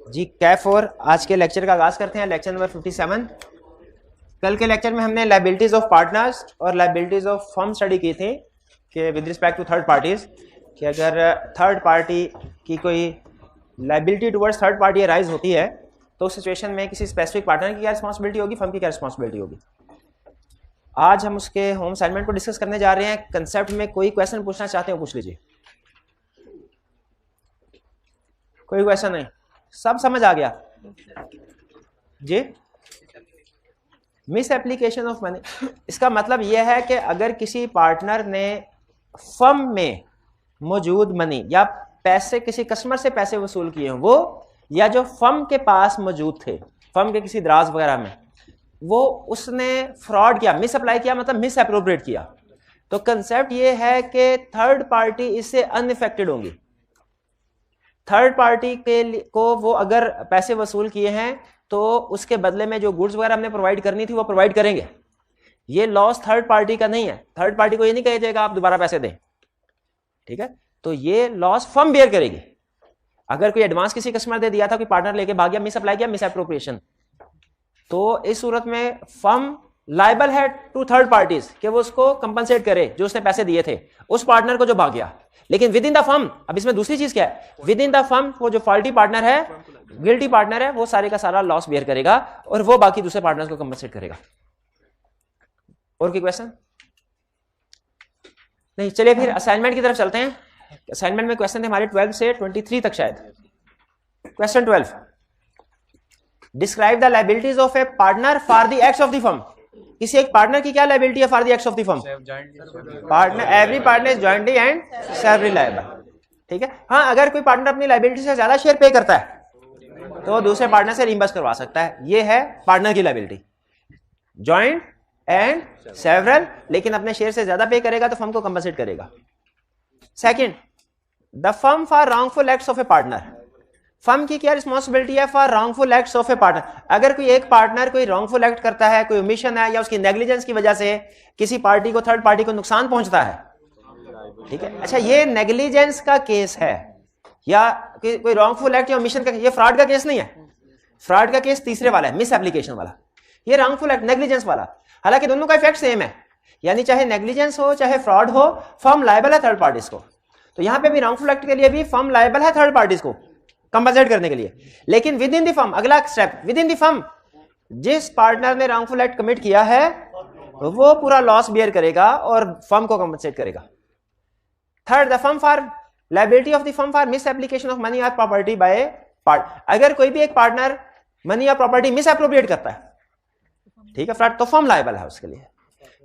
जी कैफ और आज के लेक्चर का आगाज करते हैं। Lecture number 57। कल के लेक्चर में हमने लायबिलिटीज ऑफ पार्टनर्स और लायबिलिटीज ऑफ फर्म स्टडी की थी कि with respect to third parties, कि अगर थर्ड पार्टी की कोई liability towards third party arise होती है तो उस सिचुएशन में किसी स्पेसिफिक पार्टनर की क्या रिस्पॉन्सिबिलिटी होगी, फर्म की क्या रिस्पॉन्सिबिलिटी होगी। आज हम उसके होम असाइनमेंट को डिस्कस करने जा रहे हैं। कंसेप्ट में कोई क्वेश्चन पूछना चाहते हो पूछ लीजिए। कोई क्वेश्चन नहीं, सब समझ आ गया जी। मिस एप्लीकेशन ऑफ मनी, इसका मतलब यह है कि अगर किसी पार्टनर ने फर्म में मौजूद मनी या पैसे, किसी कस्टमर से पैसे वसूल किए हों वो, या जो फर्म के पास मौजूद थे, फर्म के किसी दराज वगैरह में, वो उसने फ्रॉड किया, मिस अप्लाई किया, मतलब मिस एप्रोप्रिएट किया, तो कंसेप्ट ये है कि थर्ड पार्टी इससे अनइफेक्टेड होंगी। थर्ड पार्टी को वो अगर पैसे वसूल किए हैं तो उसके बदले में जो गुड्स वगैरह हमने प्रोवाइड करनी थी वो प्रोवाइड करेंगे। ये लॉस थर्ड पार्टी का नहीं है। थर्ड पार्टी को ये नहीं कहा जाएगा आप दोबारा पैसे दें, ठीक है। तो ये लॉस फर्म बेयर करेगी। अगर कोई एडवांस किसी कस्टमर दे दिया था, कोई पार्टनर लेके भाग गया, मिस अप्लाई किया, मिस एप्रोप्रिएशन, तो इस सूरत में फर्म लायबल है टू थर्ड पार्टीज कि वो उसको कंपनसेट करे जो उसने पैसे दिए थे उस पार्टनर को जो भाग गया। लेकिन विद इन द फर्म, अब इसमें दूसरी चीज क्या है, विद इन द फर्म वो जो फॉल्टी पार्टनर है, गिल्टी पार्टनर है, वो सारे का सारा लॉस बेयर करेगा और वो बाकी दूसरे पार्टनर्स को कंपनसेट करेगा। और कोई क्वेश्चन नहीं? चलिए फिर असाइनमेंट की तरफ चलते हैं। असाइनमेंट में क्वेश्चन थे हमारे 12 से 23 तक शायद। Question 12, describe the liabilities of A partner for the acts of the firm. किसी एक पार्टनर की क्या लायबिलिटी है for the acts of the firm? Partner, every partner is jointly and severally liable, ठीक है। हाँ, अगर कोई पार्टनर अपनी लायबिलिटी से ज्यादा शेयर पे करता है तो दूसरे पार्टनर से रिइंबर्स करवा सकता है। ये है पार्टनर की लायबिलिटी, जॉइंट एंड सेवरल, लेकिन अपने शेयर से ज्यादा पे करेगा तो फर्म को कंपनसेट करेगा। Second, the firm for wrongful acts of A partner. Firm की क्या रिस्पॉन्सिबिलिटी है for wrongful acts of A partner. अगर कोई एक पार्टनर कोई रॉन्गफुल एक्ट करता है, कोई ओमिशन है या उसकी नेग्लिजेंस की वजह से किसी पार्टी को, थर्ड पार्टी को नुकसान पहुंचता है, ठीक है। अच्छा, ये नेग्लिजेंस का केस है या कोई रॉन्गफुल एक्ट या ओमिशन का, ये फ्रॉड का केस नहीं है। फ्रॉड का केस तीसरे वाला है, मिस एप्लीकेशन वाला। ये रॉन्गफुल एक्ट, नेग्लिजेंस वाला, हालांकि दोनों का इफेक्ट सेम है, यानी चाहे नेग्लिजेंस हो चाहे फ्रॉड हो, फर्म लायबल है थर्ड पार्टीज को। तो यहां पे भी रॉन्गफुल एक्ट के लिए भी फर्म लायबल है थर्ड पार्टीज को कंपनसेट करने के लिए। लेकिन विद इन द फर्म, अगला step, with in the firm जिस पार्टनर ने रॉन्गफुल एक्ट कमिट किया है वो पूरा लॉस बियर करेगा और फर्म को कंपनसेट करेगा। Third, the firm for liability of the firm for miss application of money और प्रॉपर्टी बाय पार्ट। अगर कोई भी एक पार्टनर मनी या प्रॉपर्टी मिस एप्रोप्रिएट करता है, ठीक है, फ्रॉड, तो फर्म लायबल है उसके लिए,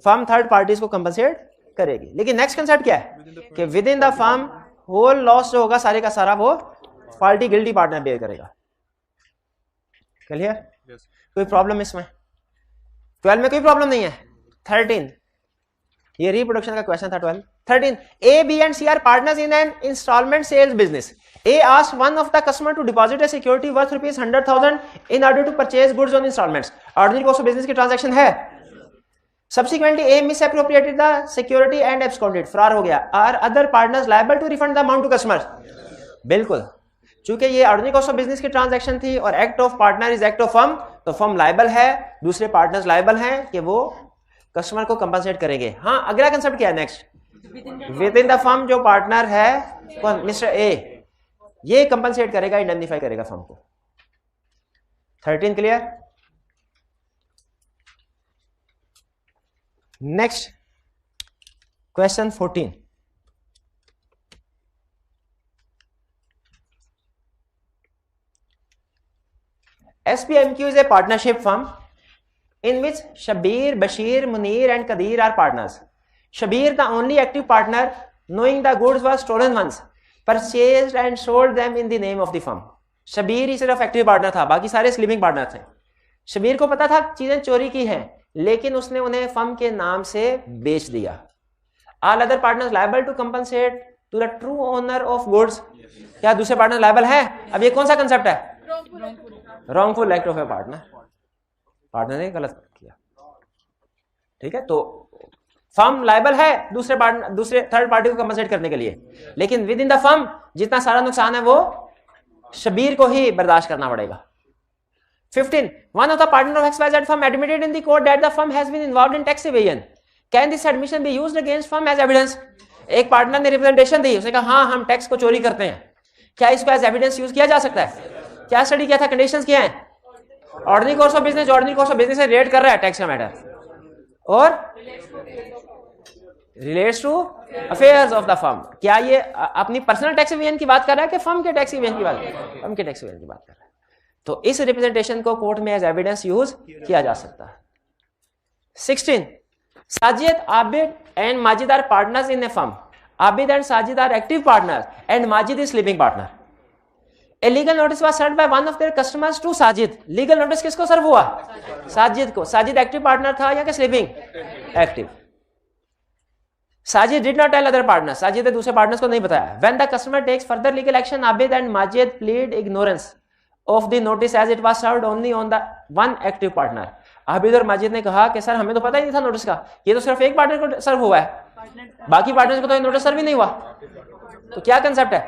फर्म थर्ड पार्टीज को कंपनसेट करेगी। लेकिन नेक्स्ट कंसेप्ट क्या है कि within the firm whole loss जो होगा सारे का सारा वो पार्टी गिल्टी पार्टनर बेयर करेगा। क्लियर? कोई प्रॉब्लम इसमें? 12 में कोई प्रॉब्लम नहीं है। 13, ये रिप्रोडक्शन का क्वेश्चन था। 12, 13, A, B and C are partners in an installment sales business. A asked one of the customer to deposit a security worth ₹100,000 in order to purchase goods on installments. Ordinary course of business की transaction है। Subsequently, A misappropriated the security and absconded, फरार हो गया। Are other partners liable to refund the amount to customers? बिल्कुल, चूंकि ये ordinary cost of business की transaction थी और act of partner is act of firm, तो फर्म लायबल है, दूसरे पार्टनर्स लायबल हैं कि वो कस्टमर को कंपनसेट करेंगे। हाँ, अगला कंसेप्ट क्या है next, with in the firm जो पार्टनर है कौन, मिस्टर ए, ये कंपनसेट करेगा, आइडेंटिफाई करेगा फर्म को। 13 clear? Next question 14, SPMQ is a partnership firm in which Shabir, Bashir, Munir and Kadir are partners. Shabir, the only active partner, knowing the goods were stolen once, purchased and sold them in the name of the firm. Shabir ही सिर्फ active partner था, बाकी सारे sleeping partner थे। शबीर को पता था चीजें चोरी की हैं, लेकिन उसने उन्हें फर्म के नाम से बेच दिया। All other partners liable to compensate to the true owner of goods. क्या दूसरे पार्टनर लायबल है? अब ये कौन सा कंसेप्ट है? Wrongful act of A partner, partner ने गलत किया, ठीक है। तो फर्म लायबल है दूसरे थर्ड पार्टी को कंपनसेट करने के लिए, लेकिन विद इन द फर्म जितना सारा नुकसान है वो शबीर को ही बर्दाश्त करना पड़ेगा। 15. One of the partner of XYZ firm admitted in the court that the firm has been involved in tax evasion. Can this admission be used against firm as evidence? एक पार्टनर ने रिप्रेजेंटेशन दी, उसने कहा हाँ हम tax को चोरी करते हैं, क्या इसको एज एविडेंस यूज किया जा सकता है? क्या स्टडी किया था, कंडीशंस क्या हैं? Ordinary course of business, ordinary course of business से रिलेट कर रहा है टैक्स का मैटर, और relates to affairs of the firm. क्या ये अपनी पर्सनल टैक्स इवेजन की बात कर रहा है कि फर्म के टैक्स इवेजन की बात कर रहा है? फर्म के टैक्स इवेजन की बात कर रहा है। तो इस रिप्रेजेंटेशन को कोर्ट में एज एविडेंस यूज किया जा सकता है। 16. Sajid, Abid and Majid are partners in a firm. Abid and Sajid are active partners and Majid is sleeping partner. A legal notice was served by one of their customers to Sajid. Legal notice किसको सर्व हुआ? साजिद को। Sajid active partner था या कि sleeping? Active. Sajid did not tell other partners. Sajid ने दूसरे partners को नहीं बताया। When the customer takes further legal action, Abid and Majid plead ignorance of the notice as it was served only on the one active partner. Abid और माजिद ने कहा कि sir हमें तो पता ही नहीं था नोटिस का, ये तो सिर्फ एक पार्टनर को सर्व हुआ है, बाकी पार्टनर्स को तो नोटिस सर्व ही नहीं हुआ। तो क्या कंसेप्ट है?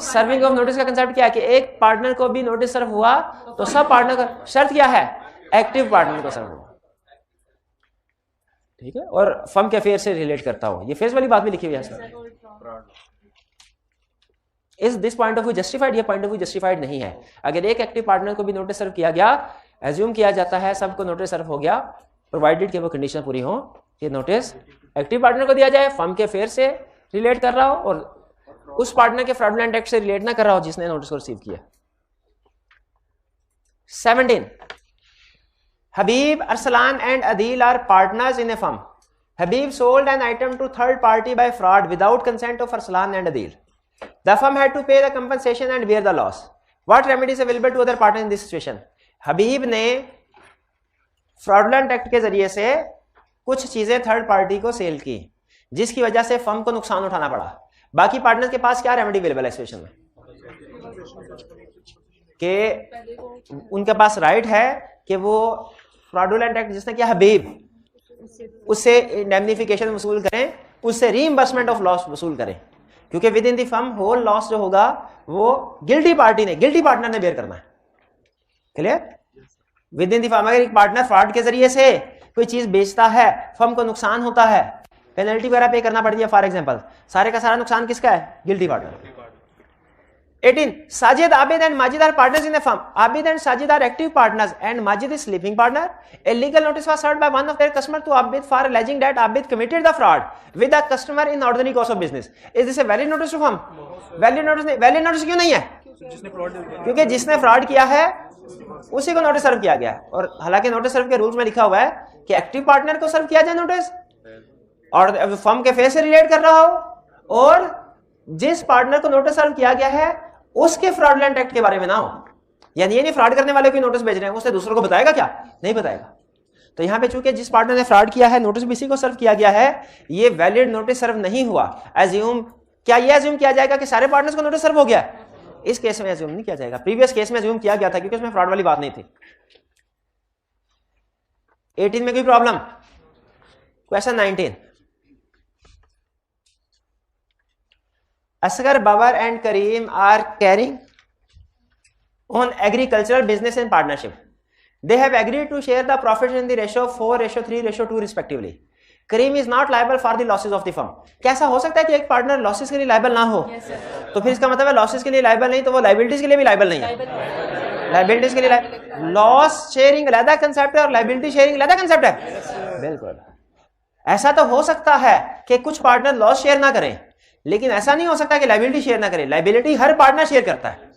सर्विंग ऑफ नोटिस का कंसेप्ट क्या है कि एक पार्टनर को भी नोटिस सर्व हुआ तो सब पार्टनर का शर्त क्या है? एक्टिव पार्टनर को सर्व हुआ, ठीक है, और फर्म के अफेयर से रिलेट करता हो। ये फेस वाली बात भी लिखी हुई है। इस this point of view justified? ये पॉइंट ऑफ व्यू जस्टिफाइड नहीं है। अगर एक एक्टिव पार्टनर को भी नोटिस सर्व किया गया, एज्यूम किया जाता है सबको नोटिस सर्व हो गया, प्रोवाइडेड कि वो कंडीशन पूरी हो कि नोटिस एक्टिव पार्टनर को दिया जाए, फर्म के अफेयर से रिलेट कर रहा हो और उस पार्टनर के फ्रॉडुलेंट एक्ट से रिलेट ना कर रहा हो जिसने नोटिस को रिसीव किया। 17. Habib, Arsalan and Adil are partners in a firm. Habib sold an item to third party by fraud without consent of Arsalan and Adil. The firm had to pay the compensation and bear the loss. What remedy is available to other partners in this situation? हबीब ने fraudulent act के जरिए से कुछ चीजें third party को cell की जिसकी वजह से फर्म को नुकसान उठाना पड़ा। बाकी पार्टनर के पास क्या रेमेडी अवेलेबल है सिचुएशन में? कि उनके पास राइट है कि वो फ्रॉडुलेंट एक्ट जिसने किया हबीब उससे इंडेमनिफिकेशन वसूल करें, उससे रीइंबर्समेंट ऑफ लॉस वसूल करें, क्योंकि within the firm whole loss जो होगा वो गिल्टी पार्टनर ने बेयर करना है। Clear? Within the firm अगर एक पार्टनर फ्रॉड के जरिए से कोई चीज बेचता है, फर्म को नुकसान होता है, पेनल्टी वगैरह पे करना पड़ती है, फॉर एग्जांपल, सारे का सारा नुकसान किसका है? Guilty partner. 18. Sajid, Abid and Majid are partners in a firm. Abid and Sajid are active partners and Majid is sleeping partner. A legal notice was served by one of their customers to Abid for alleging that Abid committed the fraud with the customer in ordinary course of business. Is this a valid notice to firm? Valid notice नहीं। valid notice क्यों नहीं है? क्योंकि जिसने fraud किया है उसी को नोटिस सर्व किया गया है, और हालांकि नोटिस सर्व के रूल्स में लिखा हुआ है कि एक्टिव पार्टनर को सर्व किया जाए नोटिस और फर्म के फेस से रिलेट कर रहा हो, और जिस पार्टनर को नोटिस सर्व किया गया है उसके फ्रॉडुलेंट एक्ट के बारे में ना हो। यानी ये नहीं फ्रॉड करने वाले को नोटिस भेज रहे हैं, उसने दूसरों को बताएगा क्या? नहीं बताएगा। तो यहां पे चूंकि जिस पार्टनर ने फ्रॉड किया है नोटिस भी इसी को सर्व किया गया है, ये वैलिड नोटिस सर्व नहीं हुआ। एज्यूम, क्या ये एज्यूम किया जाएगा कि सारे पार्टनर्स को नोटिस सर्व हो गया? इस केस में एज्यूम नहीं किया जाएगा। प्रीवियस केस में एज्यूम किया गया था क्योंकि उसमें फ्रॉड वाली बात नहीं थी। 18 में कोई problem? Question 19. Asghar, Babar and Kareem are carrying on agricultural business in partnership. They have agreed to share the profits in the ratio 4:3:2 respectively. Kareem is not liable for the losses of the firm. कैसा हो सकता है कि एक partner losses के लिए liable ना हो? तो फिर इसका मतलब है लॉसेस के लिए लाइबल नहीं तो वो लाइबिलिटीज के लिए भी लाइबल नहीं है। लाइबिलिटीज के लिए लॉस शेयरिंग अलग कंसेप्ट है और लाइबिलिटी शेयरिंग अलग कंसेप्ट है। बिल्कुल ऐसा तो हो सकता है कि कुछ पार्टनर लॉस शेयर ना करें, लेकिन ऐसा नहीं हो सकता कि लाइबिलिटी शेयर ना करें। लाइबिलिटी हर पार्टनर शेयर करता है,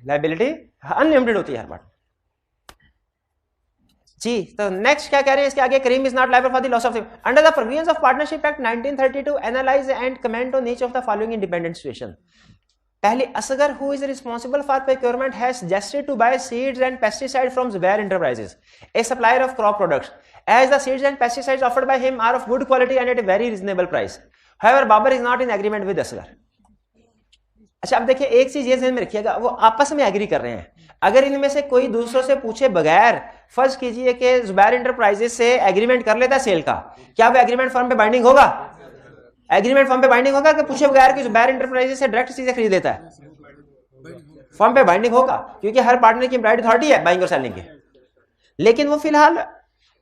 लाइबिलिटी अनलिमिटेड होती है हर पार्टनर। जी तो नेक्स्ट क्या कह रहे हैं इसके आगे? Karim is not liable for the loss of under the provisions of partnership act 1932 analyse and comment on each of the following independent situation. पहले, Asgar who is responsible for procurement has suggested to buy seeds and pesticide from Zubair enterprises, a supplier of crop products, as the seeds and pesticides offered by him are of good quality and at a very reasonable price. However, Babar is not in agreement with Asghar. अच्छा अब देखिए एक चीज ये ध्यान में रखिएगा, वो आपस में एग्री कर रहे हैं। अगर इनमें से कोई दूसरों से पूछे बगैर फर्ज कीजिए कि जुबैर एंटरप्राइजेस से एग्रीमेंट कर लेता है सेल का, क्या वो एग्रीमेंट फर्म पे बाइंडिंग होगा? एग्रीमेंट फर्म पे बाइंडिंग होगा कि पूछे बगैर कि जुबैर एंटरप्राइजेस से डायरेक्ट चीजें खरीद लेता है? फर्म पे बाइंडिंग होगा क्योंकि हर पार्टनर की इम्प्लॉयड अथॉरिटी है बाइंग और सेलिंग की, लेकिन वो फिलहाल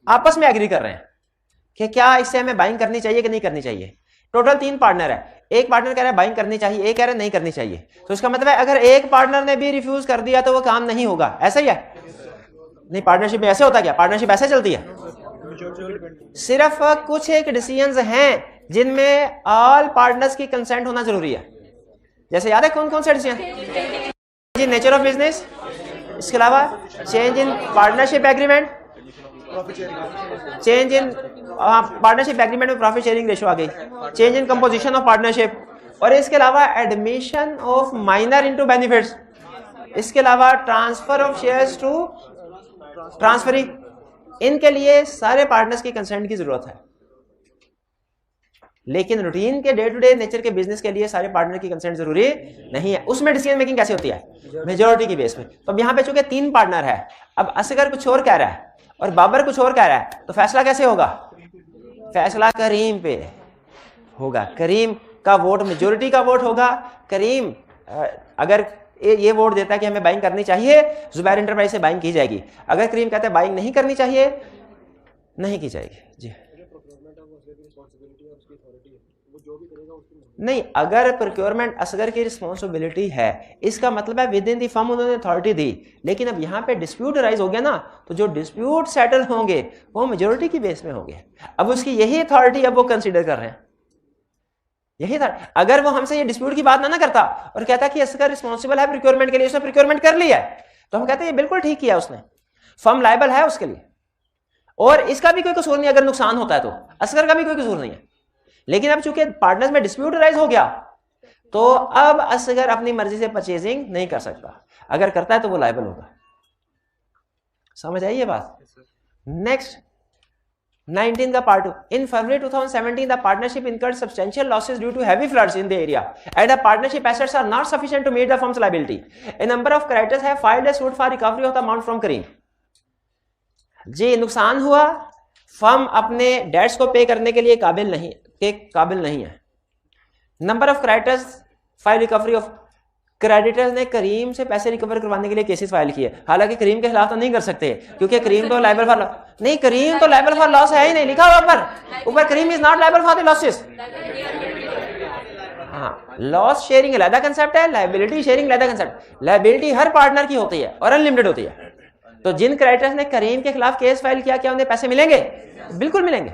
आपस में एग्री कर रहे हैं कि क्या इससे हमें बाइंग करनी चाहिए कि नहीं करनी चाहिए। टोटल 3 पार्टनर है, एक पार्टनर कह रहा है बाइंग करनी चाहिए, एक कह रहा है नहीं करनी चाहिए। तो इसका मतलब है अगर एक पार्टनर ने भी रिफ्यूज कर दिया तो वो काम नहीं होगा, ऐसा ही है? नहीं, पार्टनरशिप में ऐसे होता क्या? पार्टनरशिप ऐसे चलती है? सिर्फ कुछ एक डिसीजंस हैं जिनमें ऑल पार्टनर्स की कंसेंट होना जरूरी है। जैसे याद है कौन कौन से डिसीजन? नेचर ऑफ बिजनेस, इसके अलावा change in partnership agreement, change in partnership agreement में प्रॉफिट शेयरिंग रेशो आ गई, change in composition of partnership, और इसके अलावा admission of minor into benefits, इसके अलावा transfer of shares to transferee. इनके लिए सारे पार्टनर्स की कंसेंट की जरूरत है, लेकिन रूटीन के डे टू डे नेचर के बिजनेस के लिए सारे पार्टनर की कंसेंट जरूरी नहीं है। उसमें डिसीजन मेकिंग कैसे होती है? मेजोरिटी की बेस पे। तो अब यहां पे चूंकि 3 पार्टनर है, अब असगर कुछ और कह रहा है और बाबर कुछ और कह रहा है, तो फैसला कैसे होगा? फैसला करीम पे होगा, करीम का वोट मेजोरिटी का वोट होगा। करीम अगर ये वोट देता है कि हमें बाइंग करनी चाहिए, जुबैर एंटरप्राइज से बाइंग की जाएगी। अगर करीम कहता है बाइंग नहीं करनी चाहिए, नहीं की जाएगी। जी नहीं, अगर प्रोक्योरमेंट असगर की रिस्पॉन्सिबिलिटी है, इसका मतलब है विद इन दी फर्म उन्होंने अथॉरिटी दी, लेकिन अब यहाँ पे डिस्प्यूट राइज हो गया ना, तो जो डिस्प्यूट सेटल होंगे वो मेजोरिटी की बेस में होंगे। अब उसकी यही अथॉरिटी अब वो कंसीडर कर रहे हैं, यही था। अगर वो हमसे ये डिस्प्यूट की बात ना करता और कहता कि असगर रिस्पॉन्सिबल है प्रोक्योरमेंट के लिए, उसने प्रोक्योरमेंट कर लिया है, तो हम कहते हैं ये बिल्कुल ठीक किया उसने, फर्म लायबल है उसके लिए और इसका भी कोई कसूर नहीं। अगर नुकसान होता है तो असगर का भी कोई कसूर नहीं है। लेकिन अब चूंकि पार्टनर्स में डिस्प्यूट राइज हो गया, तो अब असगर अपनी मर्जी से परचेजिंग नहीं कर सकता, अगर करता है तो वो लायबल होगा। समझ आई ये बात? नेक्स्ट 19 का part 2। In February 2017 the partnership incurred substantial losses due to heavy floods in the area and the partnership assets are not sufficient to meet the firm's liability. A number of creditors have filed a suit for recovery of the amount from Kareem. जी नुकसान हुआ, firm अपने dates को पे करने के लिए काबिल नहीं है। Number of creditors file recovery of, creditors ने करीम से पैसे रिकवर करवाने के लिए केसेस फाइल किए, हालांकि करीम के खिलाफ तो नहीं कर सकते क्योंकि करीम तो लायबल फॉर नहीं, करीम तो लायबल फॉर लॉस है ही नहीं, लिखा हुआ ऊपर Karim is not liable for the losses. हाँ, लॉस शेयरिंग अलग कंसेप्ट है, लायबिलिटी शेयरिंग अलग कंसेप्ट। लायबिलिटी हर पार्टनर की होती है और अनलिमिटेड होती है। तो जिन क्रेडिटर्स ने करीम के खिलाफ केस फाइल किया, क्या उन्हें पैसे मिलेंगे? बिल्कुल मिलेंगे,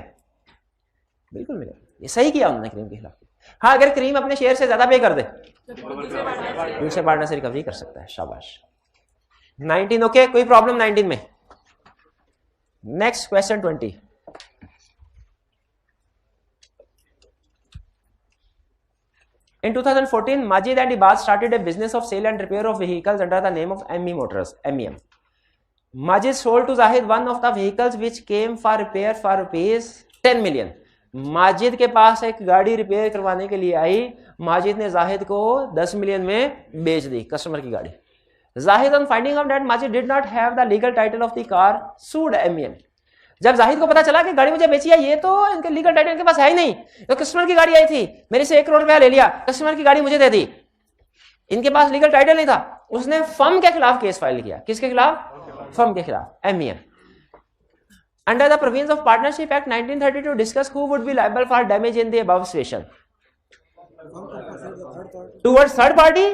बिल्कुल मिलेंगे। ये सही किया उन्होंने करीम के खिलाफ। हाँ, अगर करीम अपने शेयर से ज्यादा पे कर दे, दूसरे पार्टनर से रिकवरी कर सकता है। शाबाश। 19 ओके, कोई प्रॉब्लम 19 में? Next question 20। In 2014, Majid and Ibad started a business of sale and repair of vehicles under the name of ME Motors, MEM. Majid sold to Zahid one of the vehicles which came for repair for rupees 10 million. Majid के पास एक गाड़ी repair करवाने के लिए आई, माजिद ने जाहिद को 10 million में बेच दी, कस्टमर की गाड़ी। Zahid on finding out that Majid did not have the legal title of the car sued MEM। जब जाहिद को पता चला कि गाड़ी मुझे बेची है, ये तो इनके लीगल टाइटल इनके पास है ही नहीं, तो कस्टमर की गाड़ी आई थी, मेरे से 1 करोड़ रुपया ले लिया, कस्टमर की गाड़ी मुझे दे दी, इनके पास लीगल टाइटल नहीं था। उसने फर्म के खिलाफ केस फाइल किया। किसके खिलाफ? फर्म के खिलाफ, MEM। Under the provisions of Partnership Act 1932, discuss who would be liable for damage in the above situation. Towards third party,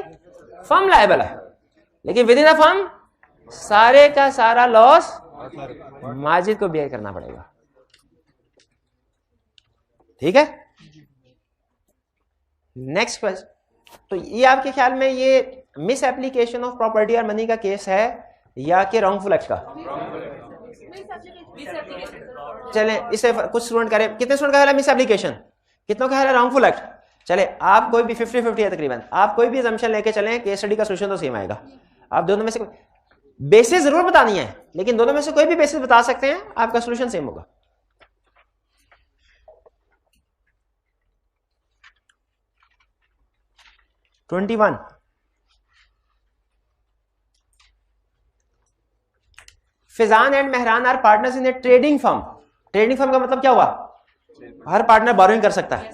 firm liable है, लेकिन within the firm सारे का सारा लॉस माजिद को बेयर करना पड़ेगा। ठीक है? Next question. तो ये आपके ख्याल में ये मिस एप्लीकेशन ऑफ प्रॉपर्टी और मनी का केस है या कि रॉन्गफुल एक्ट का? चले इसे कुछ स्टूडेंट करें। कितने स्टूडेंट का ख्याल है मिस एप्लीकेशन, कितनों का ख्याल है रॉन्गफुल एक्ट? चले आप कोई भी 50-50 है तकरीबन, आप कोई भी असम्पशन लेके चलें, केस स्टडी का सोल्यूशन तो सेम आएगा। आप दोनों में से बेसिस जरूर बतानी है, लेकिन दोनों में से कोई भी बेसिस बता सकते हैं, आपका सोल्यूशन सेम होगा। (21) Faizan and Mehran are partners in a trading firm. Trading firm का मतलब क्या हुआ? हर पार्टनर बोरोइंग कर सकता है।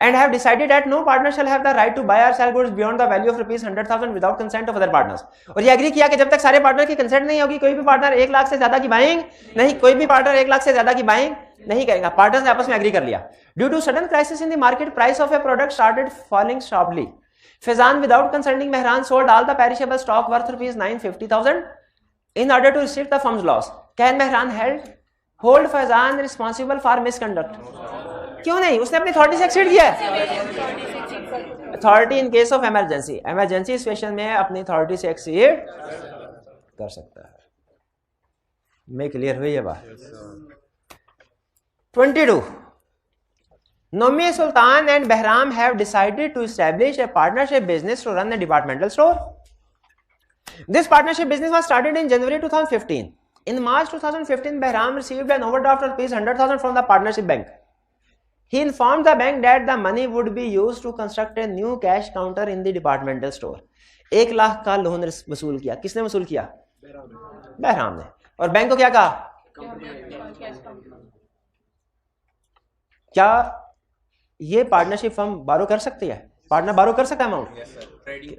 and have decided that no partner shall have the right to buy or sell goods beyond the value of rupees 100,000 without consent of other partners. और ये agree किया कि जब तक सारे पार्टनर की कंसेंट नहीं होगी कोई भी पार्टनर 1 लाख से ज्यादा की बाइंग नहीं, कोई भी पार्टनर 1 लाख से ज्यादा की बाइंग नहीं करेगा. पार्टनर्स ने आपस में एग्री कर लिया. Due to sudden crisis in the market price of a product started falling sharply. Faizan without consulting Mehran sold all the perishable stock worth rupees 950,000 in order to restrict the firm's loss. Can Mehran hold Faizan responsible for misconduct? क्यों नहीं, उसने अपनी authority से exceed किया है. Authority in case of emergency, emergency situation में अपनी authority से एक्सीड कर सकता है. मैं क्लियर हुई है बात. 22. Nomi Sultan and Behram have decided to establish a partnership business to run a departmental store. This partnership business was started in January 2015. In March 2015, Behram received an overdraft of rupees 100,000 from the partnership bank. He informed the bank that the money would be used to construct a new cash counter in the departmental store. 1 lakh का loan वसूल किया. किसने वसूल किया? बहराम ने. और bank को क्या कहा? क्या ये पार्टनरशिप फर्म बारो कर सकती है? पार्टनर बारो कर सकता है अमाउंट?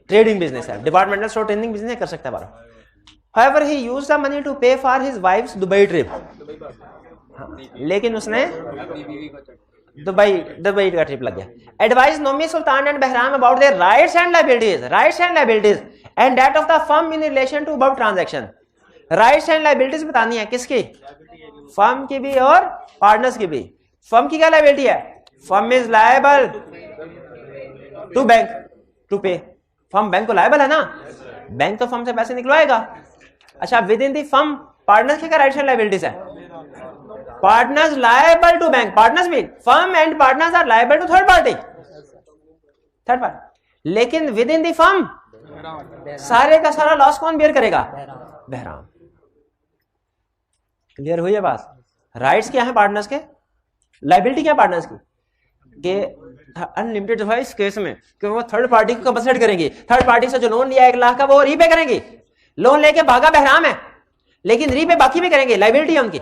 ट्रेडिंग बिजनेस है, डिपार्टमेंटल स्टोर ट्रेडिंग बिजनेस कर सकता है बारो. However, he used the money to pay for his wife's Dubai trip. लेकिन उसने दुबई का ट्रिप लग गया. Advise Nomi Sultan and Behram about their rights and liabilities and that of the firm in relation to above transaction. Rights and liabilities बतानी है किसकी? Firm की भी और पार्टनर्स की भी. फर्म की क्या लायबिलिटी है? Firm is liable to bank to pay. Firm bank को लायबल है ना, बैंक तो फर्म से पैसे निकलवाएगा. अच्छा, within the firm partners की क्या राइट्स एंड लायबिलिटीज है? Partners liable to bank, partners भी, firm and partners are liable to third party. लेकिन विद इन दी फर्म सारे का सारा लॉस कौन बेयर करेगा? बहराम. क्लियर हुई है बात? राइट्स क्या है पार्टनर्स के, लायबिलिटी क्या पार्टनर्स की? अनलिमिटेड डिवाइस केस में कि वो थर्ड पार्टी को कंपनसेट करेंगे. थर्ड पार्टी से जो लोन लिया 1 लाख का वो रीपे करेंगे. लोन लेके भागा बहराम है लेकिन रीपे बाकी भी करेंगे. लायबिलिटी है उनकी,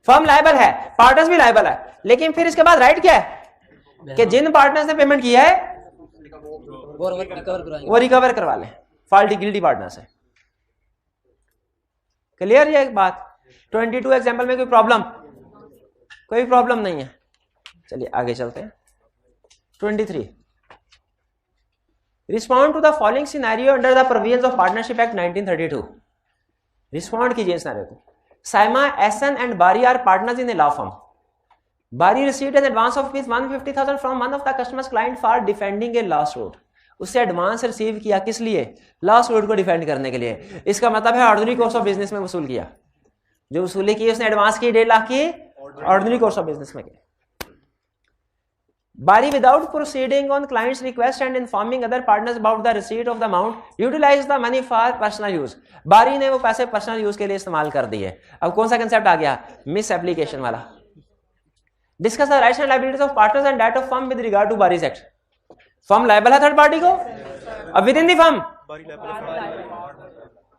फर्म लायबल है, पार्टनर्स भी लायबल है. लेकिन फिर इसके बाद राइट क्या है कि जिन पार्टनर्स ने पेमेंट किया है वो रिकवर करवा लें फॉल्टी गिल्टी पार्टनर से. क्लियर ये बात? 22 एग्जाम्पल में कोई प्रॉब्लम नहीं है. चलिए आगे चलते हैं. 23. Respond to the following scenario under the provisions of Partnership Act 1932. Respond कीजिए सिनेरियो को. Saima, Essen and Bari are partners in a law firm. Bari received an advance of ₹150,000 from one of the customer's client for defending a lawsuit. उससे advance receive किया किस लिए? Lawsuit को defend करने के लिए. इसका मतलब है ऑर्डिनरी कोर्स ऑफ बिजनेस में वसूल किया. जो वसूली की उसने एडवांस की 1.5 लाख की ऑर्डिनरी कोर्स ऑफ बिजनेस में की. Bari, without proceeding on client's request and informing other partners about the receipt of the amount, utilized the money for personal use. Bari ने वो पैसे पर्सनल यूज के लिए इस्तेमाल कर दिए. अब कौन सा कंसेप्ट आ गया? मिस एप्लीकेशन वाला. Discuss the rights and liabilities of partners and that of firm with regard to Bari's act. Firm liable है थर्ड पार्टी को. अब with in the firm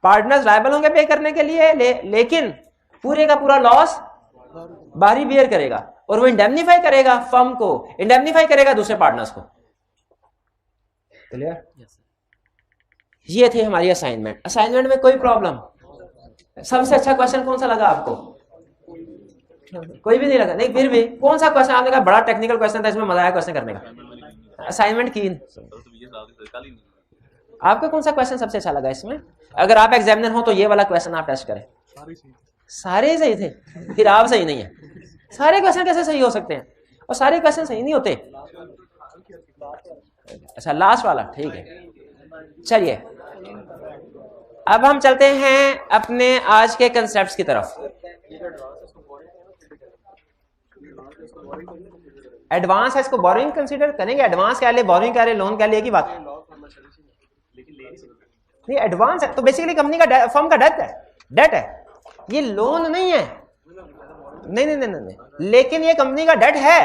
partners liable होंगे पे करने के लिए, लेकिन पूरे का पूरा लॉस बारी बियर करेगा और वो इंडेमनीफाई करेगा फर्म को, इंडेमनीफाई करेगा दूसरे पार्टनर्स को. क्लियर? ये थे हमारी असाइनमेंट. असाइनमेंट में कोई प्रॉब्लम? सबसे अच्छा क्वेश्चन कौन सा लगा आपको? कोई भी नहीं लगा? नहीं, फिर भी कौन सा क्वेश्चन आपने कहा बड़ा टेक्निकल क्वेश्चन था, इसमें मजा आया क्वेश्चन करने का? असाइनमेंट की आपका कौन सा क्वेश्चन सबसे अच्छा लगा इसमें? अगर आप एग्जामिनर हो तो ये वाला क्वेश्चन आप टेस्ट करें. सारे सही थे, फिर आप सही नहीं है. सारे क्वेश्चन कैसे सही हो सकते हैं? और सारे क्वेश्चन सही नहीं होते. अच्छा, लास्ट वाला ठीक है. चलिए अब हम चलते हैं अपने आज के कंसेप्ट्स की तरफ. एडवांस है, इसको बोरिंग कंसीडर करेंगे. एडवांस क्या ले, बोरिंग क्या ले, लोन क्या ले की बात नहीं. एडवांस है तो बेसिकली कंपनी का फर्म का डेट है. ये लोन नहीं है. नहीं, लेकिन ये कंपनी का डेट है,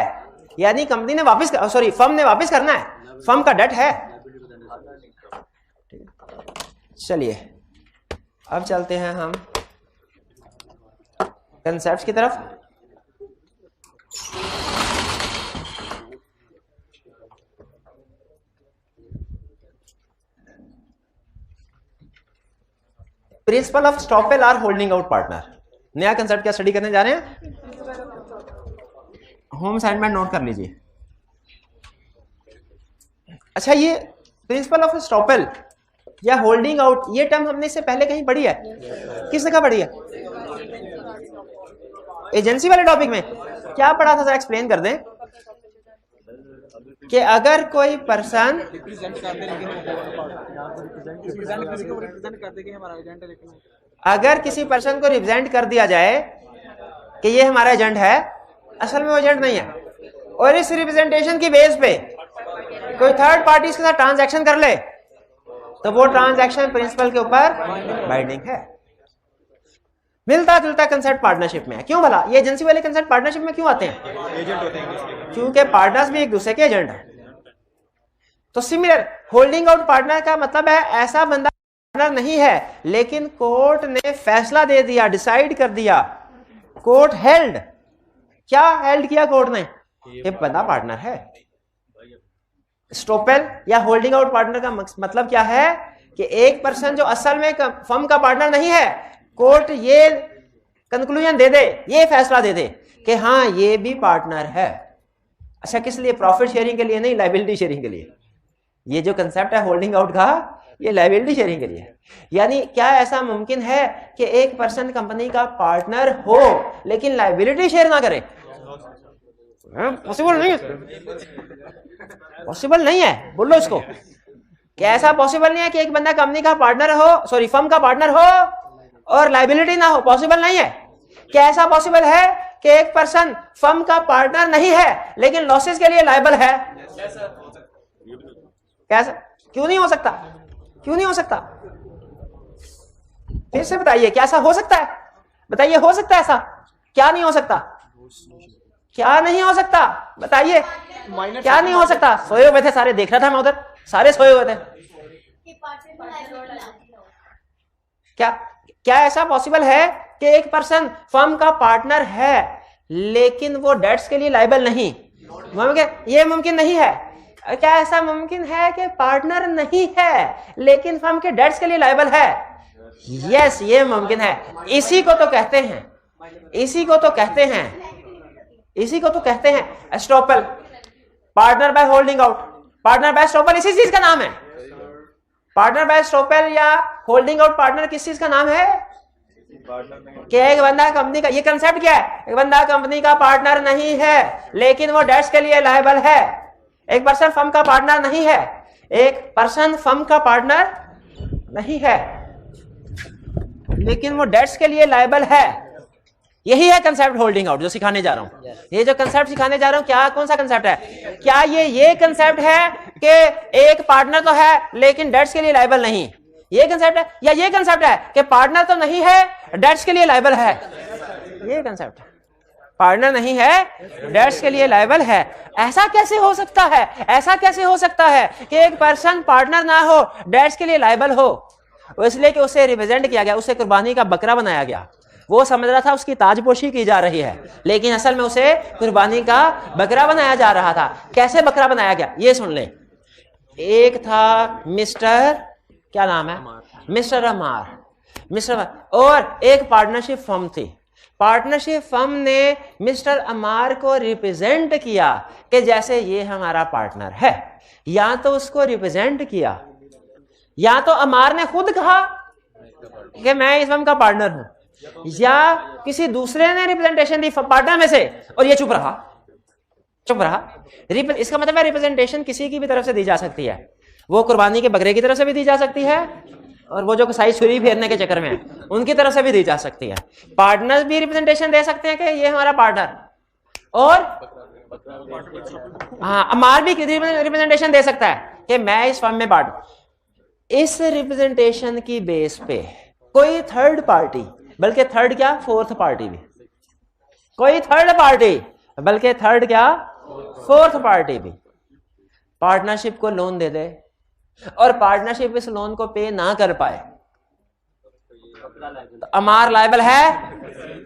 यानी कंपनी ने वापस, सॉरी फर्म ने वापस करना है. फर्म का डेट है. चलिए अब चलते हैं हम कंसेप्ट्स की तरफ. Principle of estoppel or holding out partner. नया कंसेप्ट क्या स्टडी करने जा रहे हैं? होम असाइनमेंट नोट कर लीजिए। अच्छा, ये प्रिंसिपल ऑफ स्टॉपेल या होल्डिंग आउट, ये टर्म हमने इससे पहले कहीं पढ़ी है? किस जगह पढ़ी है? एजेंसी वाले टॉपिक में क्या पढ़ा था, जरा एक्सप्लेन कर दें। कि अगर कोई पर्सन अगर किसी पर्सन को रिप्रेजेंट कर दिया जाए कि ये हमारा एजेंट है, असल में वो एजेंट नहीं है, और इस रिप्रेजेंटेशन की बेस पे कोई थर्ड पार्टी के साथ ट्रांजैक्शन कर ले, तो वो ट्रांजैक्शन प्रिंसिपल के ऊपर बाइंडिंग है। मिलता जुलता कंसेप्ट पार्टनरशिप में है। क्यों भला ये एजेंसी वाले कंसेप्ट पार्टनरशिप में क्यों आते हैं? एजेंट होते हैं, क्योंकि पार्टनर्स भी एक दूसरे के एजेंट हैं। तो सिमिलर होल्डिंग आउट पार्टनर का मतलब है ऐसा बंदा पार्टनर नहीं है, लेकिन कोर्ट ने फैसला दे दिया, डिसाइड कर दिया, कोर्ट हेल्ड, क्या हेल्ड किया कोर्ट ने? ये बंदा पार्टनर है। स्टॉपेल या होल्डिंग आउट पार्टनर का मतलब क्या है? कि एक पर्सन जो असल में फर्म का पार्टनर नहीं है, कोर्ट ये कंक्लूजन दे दे, ये फैसला दे दे कि हाँ ये भी पार्टनर है। अच्छा, किस लिए? प्रॉफिट शेयरिंग के लिए नहीं, लायबिलिटी शेयरिंग के लिए। ये जो कंसेप्ट है होल्डिंग आउट का, ये लायबिलिटी शेयरिंग के लिए। यानी क्या ऐसा मुमकिन है कि एक पर्सन कंपनी का पार्टनर हो लेकिन लायबिलिटी शेयर ना करे? पॉसिबल नहीं है, पॉसिबल नहीं है। बोलो इसको, क्या ऐसा पॉसिबल नहीं है कि एक बंदा कंपनी का पार्टनर हो, सॉरी फर्म का पार्टनर हो और लायबिलिटी ना हो? पॉसिबल नहीं है। क्या ऐसा पॉसिबल है कि एक पर्सन फर्म का पार्टनर नहीं है लेकिन लॉसेस के लिए लायबल है? कैसा? क्यों नहीं हो सकता? क्यों नहीं हो सकता? फिर से बताइए, क्या ऐसा हो सकता है? बताइए, हो सकता है ऐसा? क्या नहीं हो सकता? क्या नहीं हो सकता? बताइए, क्या नहीं हो सकता? सोए हुए थे सारे, देख रहा था मैं उधर, सारे सोए हुए थे। क्या क्या ऐसा पॉसिबल है कि एक पर्सन फर्म का पार्टनर है लेकिन वो डेट्स के लिए लायबल नहीं? ये मुमकिन नहीं है। क्या ऐसा मुमकिन है कि पार्टनर नहीं है लेकिन फर्म के डेट्स के लिए लायबल है? यस, ये मुमकिन है। इसी को तो कहते हैं, इसी को तो कहते हैं, इसी को तो कहते हैं estoppel, partner by holding out. Partner by estoppel इसी चीज का नाम है। पार्टनर बाय स्टॉपेल या होल्डिंग आउट पार्टनर किस चीज का नाम है? कि एक बंदा कंपनी का, ये कंसेप्ट क्या है? एक बंदा कंपनी का पार्टनर नहीं है लेकिन वो डेट्स के लिए लायबल है। एक पर्सन फर्म का पार्टनर नहीं है, एक पर्सन फर्म का पार्टनर नहीं है लेकिन वो डेट्स के लिए लायबल है। यही है कंसेप्ट होल्डिंग आउट जो सिखाने जा रहा हूं। ये जो कंसेप्ट सिखाने जा रहा हूं, क्या कौन सा कंसेप्ट है? क्या ये कंसेप्ट है कि एक पार्टनर तो है लेकिन डेट्स के लिए लायबल नहीं? ये कंसेप्ट है? या ये कंसेप्ट है कि पार्टनर तो नहीं है, डेट्स के लिए लायबल है? ये कंसेप्ट है, पार्टनर नहीं है, डेट्स के लिए लायबल है। ऐसा कैसे हो सकता है? ऐसा कैसे हो सकता है कि एक पर्सन पार्टनर ना हो, डेट्स के लिए लायबल हो? इसलिए कि उसे रिप्रेजेंट किया गया, उसे कुर्बानी का बकरा बनाया गया। वो समझ रहा था उसकी ताजपोशी की जा रही है, लेकिन असल में उसे कुर्बानी का बकरा बनाया जा रहा था। कैसे बकरा बनाया गया ये सुन ले। एक था मिस्टर, क्या नाम है? मिस्टर अमार। मिस्टर अमार और एक पार्टनरशिप फर्म थी। पार्टनरशिप फर्म ने मिस्टर अमार को रिप्रेजेंट किया कि जैसे ये हमारा पार्टनर है। या तो उसको रिप्रेजेंट किया, या तो अमार ने खुद कहा कि मैं इस फर्म का पार्टनर हूं, या किसी दूसरे ने रिप्रेजेंटेशन दी पार्टनर में से और ये चुप रहा, चुप रहा। इसका मतलब है रिप्रेजेंटेशन किसी की भी तरफ से दी जा सकती है। वो कुर्बानी के बकरे की तरफ से भी दी जा सकती है, और वो जो कसाई छुरी फेरने के चक्कर में है उनकी तरफ से भी दी जा सकती है। पार्टनर्स भी रिप्रेजेंटेशन दे सकते हैं कि ये हमारा पार्टनर, और हाँ अमार भी रिप्रेजेंटेशन दे सकता है कि मैं इस फर्म में पार्टनर। इस रिप्रेजेंटेशन की बेस पे कोई थर्ड पार्टी, बल्कि थर्ड क्या, फोर्थ पार्टी भी, कोई थर्ड पार्टी बल्कि थर्ड क्या, फोर्थ पार्टी भी पार्टनरशिप को लोन दे दे और पार्टनरशिप इस लोन को पे ना कर पाए, तो अमार लायबल है?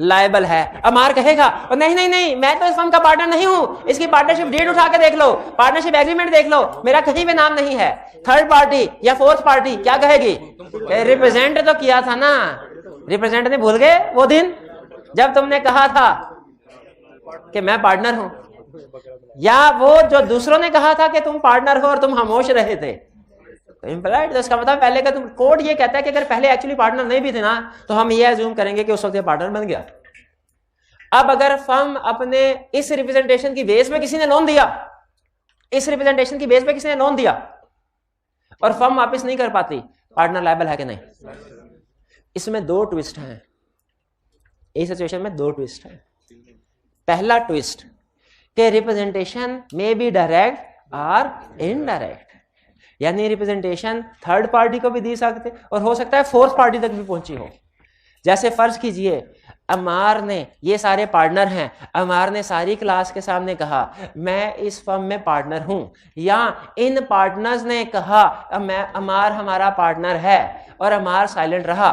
लायबल है। अमार कहेगा और नहीं नहीं नहीं, मैं तो इस फर्म का पार्टनर नहीं हूं, इसकी पार्टनरशिप डेट उठा के देख लो, पार्टनरशिप एग्रीमेंट देख लो, मेरा कहीं भी नाम नहीं है। थर्ड पार्टी या फोर्थ पार्टी क्या कहेगी? रिप्रेजेंट तो किया था ना, रिप्रेजेंट नहीं भूल गए वो दिन जब तुमने कहा था कि मैं पार्टनर हूं, या वो जो दूसरों ने कहा था कि तुम पार्टनर हो और तुम खामोश रहे थे। तो इम्प्लाइड, तो इसका मतलब पहले का तुम कोड ये कहता है कि अगर पहले एक्चुअली पार्टनर नहीं भी थे ना तो हम ये अज्यूम करेंगे कि उस वक्त पार्टनर बन गया। अब अगर फर्म अपने इस रिप्रेजेंटेशन की बेस में किसी ने लोन दिया, इस रिप्रेजेंटेशन की बेस पे किसी ने लोन दिया और फर्म वापस नहीं कर पाती, पार्टनर लायबल है कि नहीं? इसमें दो ट्विस्ट हैं, इस सिचुएशन में दो ट्विस्ट हैं। पहला ट्विस्ट कि रिप्रेजेंटेशन में बी डायरेक्ट और इनडायरेक्ट, यानी रिप्रेजेंटेशन थर्ड पार्टी को भी दी सकते और हो सकता है फोर्थ पार्टी तक भी पहुंची हो। जैसे फर्ज कीजिए अमार ने, ये सारे पार्टनर हैं, अमार ने सारी क्लास के सामने कहा मैं इस फर्म में पार्टनर हूं, या इन पार्टनर्स ने कहा मैं अमार हमारा पार्टनर है और अमार साइलेंट रहा।